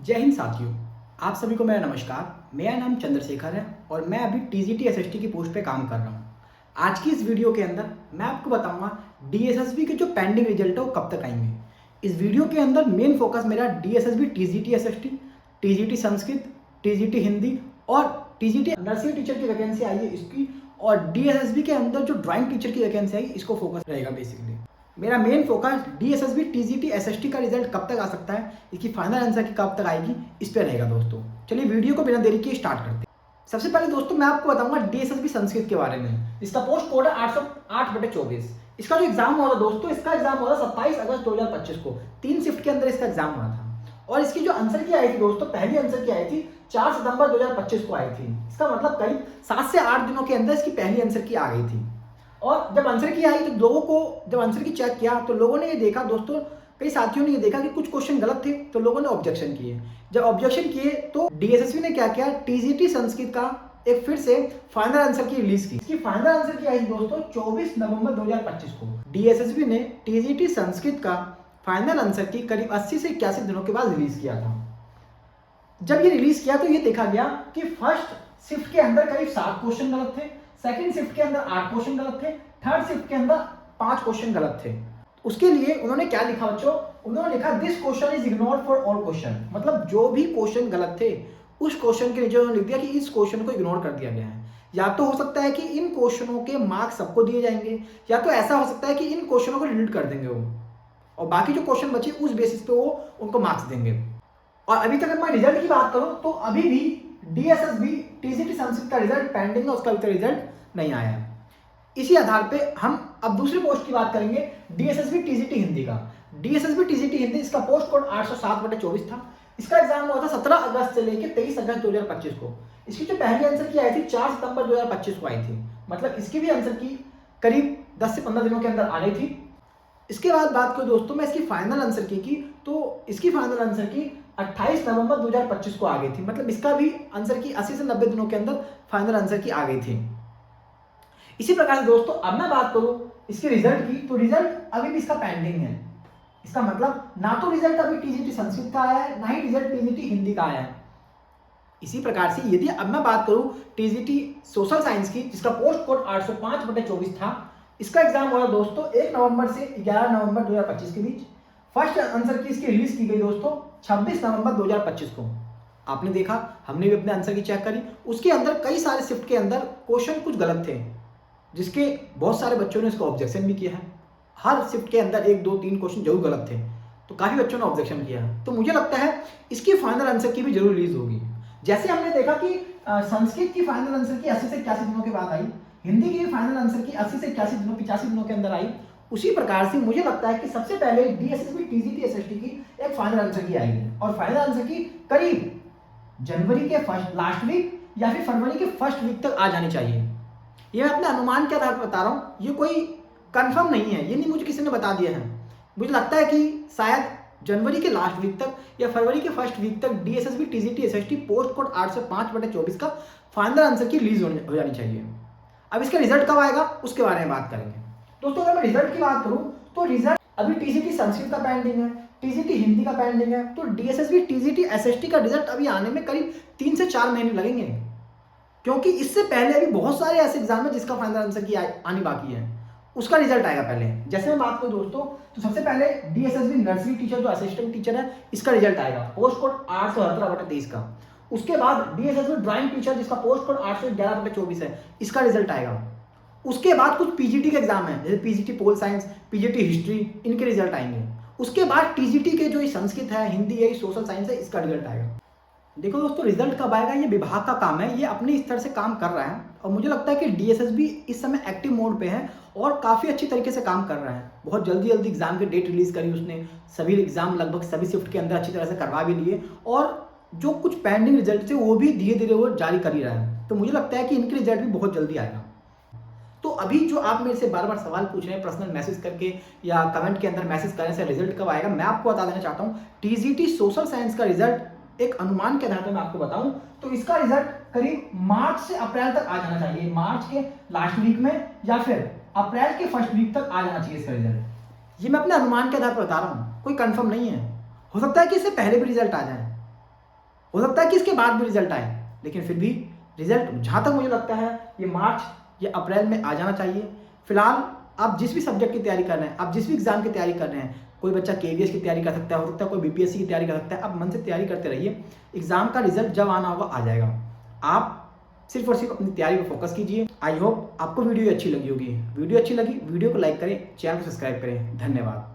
जय हिंद साथियों। आप सभी को मेरा नमस्कार। मेरा नाम चंद्रशेखर है और मैं अभी टीजीटी एसएसटी की पोस्ट पे काम कर रहा हूँ। आज की इस वीडियो के अंदर मैं आपको बताऊंगा डीएसएसबी के जो पेंडिंग रिजल्ट है वो कब तक आएंगे। इस वीडियो के अंदर मेन फोकस मेरा DSSB TGT SST, TGT Sanskrit, TGT Hindi और टीजीटी नर्सरी टीचर की वैकेंसी आई है इसकी, और डीएसएसबी के अंदर जो ड्राइंग टीचर की वैकेंसी आई इसको फोकस रहेगा। बेसिकली मेरा main focus DSSB TGT SST का रिजल्ट कब तक आ सकता है, इसकी फाइनल आंसर की कब तक आएगी, इस पे रहेगा दोस्तों। चलिए वीडियो को बिना देरी के स्टार्ट करते हैं। सबसे पहले दोस्तों मैं आपको बताऊंगा डीएसएसबी संस्कृत के बारे में। इसका पोस्ट कोड है 808/24। इसका जो एग्जाम हुआ था दोस्तों, इसका एग्जाम हुआ था 27 अगस्त 2025 को। 3 शिफ्ट के अंदर इसका एग्जाम हुआ था और इसकी जो आंसर की आई थी दोस्तों, पहली आंसर की आई थी 4 सितंबर 2025 को आई थी। इसका मतलब करीब 7 से 8 दिनों के अंदर इसकी पहली आंसर की आ गई थी। और जब आंसर की आई तो लोगों को, जब आंसर की चेक किया तो लोगों ने ये देखा दोस्तों, कई साथियों ने ये देखा कि कुछ क्वेश्चन गलत थे, तो लोगों ने ऑब्जेक्शन किए। जब ऑब्जेक्शन किए तो डीएसएसबी ने क्या किया, टीजीटी संस्कृत का एक फिर से फाइनल आंसर की रिलीज की। इसकी फाइनल आंसर की आई दोस्तों 24 नवंबर 2025 को। डीएसएसबी ने टीजीटी संस्कृत का फाइनल आंसर की करीब 80 से 81 दिनों के बाद रिलीज किया था। जब ये रिलीज किया तो ये देखा गया कि फर्स्ट शिफ्ट के अंदर करीब 7 क्वेश्चन गलत थे, सेकंड शिफ्ट के अंदर 8 क्वेश्चन गलत थे, थर्ड शिफ्ट के अंदर 5 क्वेश्चन गलत थे। उसके लिए उन्होंने क्या लिखा बच्चों, उन्होंने लिखा this question is ignored for all question. मतलब जो भी क्वेश्चन गलत थे उस क्वेश्चन के नीचे उन्होंने लिख दिया कि इस क्वेश्चन को इग्नोर कर दिया गया है। या तो हो सकता है कि इन क्वेश्चनों के मार्क्स सबको दिए जाएंगे, या तो ऐसा हो सकता है कि इन क्वेश्चनों को डिलीट कर देंगे वो, और बाकी जो क्वेश्चन बचे उस बेसिस पे वो उनको मार्क्स देंगे। और अभी तक अगर मैं रिजल्ट की बात करूं तो अभी भी डीएसएसबी टीजीटी संस्कृत का रिजल्ट पेंडिंग है, उसका अभी तक रिजल्ट नहीं आया है। इसी आधार पे हम अब दूसरे पोस्ट की बात करेंगे, डीएसएसबी टीजीटी हिंदी का। डीएसएसबी टीजीटी हिंदी, इसका पोस्ट कोड 807/24 था। इसका एग्जाम हुआ था 17 अगस्त से लेकर 23 अगस्त 2025 को। इसकी जो पहली आंसर की आई थी 4 सितंबर 2025 को आई थी। मतलब इसकी भी आंसर की करीब 10 से 15 दिनों के अंदर आ गई थी। इसके बाद बात करूं दोस्तों मैं इसकी फाइनल आंसर की तो इसकी फाइनल आंसर की 28 नवंबर 2025 को आ गई थी। मतलब इसका भी आंसर की 80 से 90 दिनों के अंदर फाइनल आंसर की आ गई थी। इसी प्रकार से दोस्तों अब मैं बात करूं इसके रिजल्ट की, तो रिजल्ट अभी भी इसका पेंडिंग है। इसका मतलब ना तो रिजल्ट अभी टीजीटी संस्कृत का आया है, ना ही रिजल्ट टीजीटी हिंदी का आया है। इसी प्रकार से यदि अब मैं बात करूं टीजीटी सोशल साइंस की, जिसका पोस्ट कोड 805/24 था, इसका एग्जाम हुआ दोस्तों 1 नवंबर से 11 नवंबर 2025 के बीच। फर्स्ट आंसर की इसकी रिलीज की गई दोस्तों 26 नवंबर 2025 को। आपने देखा, हमने भी अपने आंसर की चेक करी, उसके अंदर कई सारे शिफ्ट के अंदर क्वेश्चन कुछ गलत थे, जिसके बहुत सारे बच्चों ने इसको ऑब्जेक्शन भी किया है। हर शिफ्ट के अंदर 1, 2, 3 क्वेश्चन जरूर गलत थे, तो काफी बच्चों ने ऑब्जेक्शन किया। तो मुझे लगता है इसकी फाइनल आंसर की भी जरूर रिलीज होगी। जैसे हमने देखा कि संस्कृत की फाइनल आंसर की 80 से 81 दिनों के बाद आई, हिंदी की फाइनल आंसर की 80 से 81 दिनों 85 दिनों के अंदर आई, उसी प्रकार से मुझे लगता है कि सबसे पहले डीएसएसबी टीजीटी एसएसटी की एक फाइनल आंसर की आएगी, और फाइनल आंसर की करीब जनवरी के फर्स्ट लास्ट वीक या फिर फरवरी के फर्स्ट वीक तक आ जानी चाहिए। ये मैं अपने अनुमान के आधार पर बता रहा हूँ, ये कोई कंफर्म नहीं है, ये नहीं मुझे किसी ने बता दिया है। मुझे लगता है कि शायद जनवरी के लास्ट वीक तक या फरवरी के फर्स्ट वीक तक DSSB TGT SST post code 805/24 का फाइनल आंसर की रिलीज हो जानी चाहिए। अब इसका रिजल्ट कब आएगा उसके बारे में बात करेंगे दोस्तों। अगर मैं रिजल्ट की बात करूं तो रिजल्ट अभी टीजीटी संस्कृत का पेंडिंग है, टीजीटी हिंदी का पेंडिंग है, तो डीएसएसबी टीजीटी एसएसटी का रिजल्ट अभी आने में करीब 3 से 4 महीने लगेंगे, क्योंकि इससे पहले अभी बहुत सारे ऐसे एग्जाम है जिसका फाइनल आंसर की आनी बाकी है, उसका रिजल्ट आएगा पहले। जैसे मैं बात करूं दोस्तों, तो सबसे पहले डीएसएसबी नर्सरी टीचर जो असिस्टेंट टीचर है, इसका रिजल्ट आएगा पोस्ट कोड 817/23 का। उसके बाद डीएसएसबी ड्राइंग टीचर जिसका पोस्ट कोड 811/24 है, इसका रिजल्ट आएगा। उसके बाद कुछ पीजीटी के एग्जाम है, जैसे PGT pol science, PGT history, इनके रिजल्ट आएंगे। उसके बाद टीजीटी के जो संस्कृत है, हिंदी है, सोशल साइंस है, इसका रिजल्ट आएगा। देखो दोस्तों, रिजल्ट कब आएगा ये विभाग का काम है, ये अपने स्तर से काम कर रहा है, और मुझे लगता है कि डीएसएसबी इस समय एक्टिव मोड पे है और काफ़ी अच्छी तरीके से काम कर रहा है। बहुत जल्दी जल्दी एग्जाम की डेट रिलीज करी उसने, सभी एग्जाम लगभग सभी शिफ्ट के अंदर अच्छी तरह से करवा भी लिए, और जो कुछ पेंडिंग रिजल्ट थे वो भी धीरे धीरे वो जारी कर ही रहा है। तो मुझे लगता है कि इनके रिजल्ट भी बहुत जल्दी आएगा। तो अभी जो आप मेरे से बार बार सवाल पूछ रहे हैं पर्सनल मैसेज करके या कमेंट के अंदर मैसेज करने से रिजल्ट कब आएगा, मैं आपको बता देना चाहता हूँ टीजीटी सोशल साइंस का रिजल्ट एक अनुमान के आधार पर मैं आपको बताऊं तो इसका रिजल्ट करीब मार्च से अप्रैल तक आ जाना चाहिए। मार्च के लास्ट वीक में या फिर अप्रैल के फर्स्ट वीक तक आ जाना चाहिए इसका रिजल्ट। ये मैं अपने अनुमान के आधार पर बता रहा हूँ, कोई कंफर्म नहीं है, हो सकता है कि इससे पहले भी रिजल्ट आ जाए। हो सकता है कि इसके बाद भी रिजल्ट आए, लेकिन फिर भी रिजल्ट जहाँ तक मुझे लगता है ये मार्च या अप्रैल में आ जाना चाहिए। फिलहाल आप जिस भी सब्जेक्ट की तैयारी कर रहे हैं, आप जिस भी एग्जाम की तैयारी कर रहे हैं, कोई बच्चा केवीएस की तैयारी कर सकता है, हो सकता है कोई बीपीएससी की तैयारी कर सकता है, आप मन से तैयारी करते रहिए। एग्जाम का रिजल्ट जब आना होगा आ जाएगा। आप सिर्फ और सिर्फ अपनी तैयारी पर फोकस कीजिए। आई होप आपको वीडियो अच्छी लगी होगी। वीडियो अच्छी लगी, वीडियो को लाइक करें, चैनल को सब्सक्राइब करें। धन्यवाद।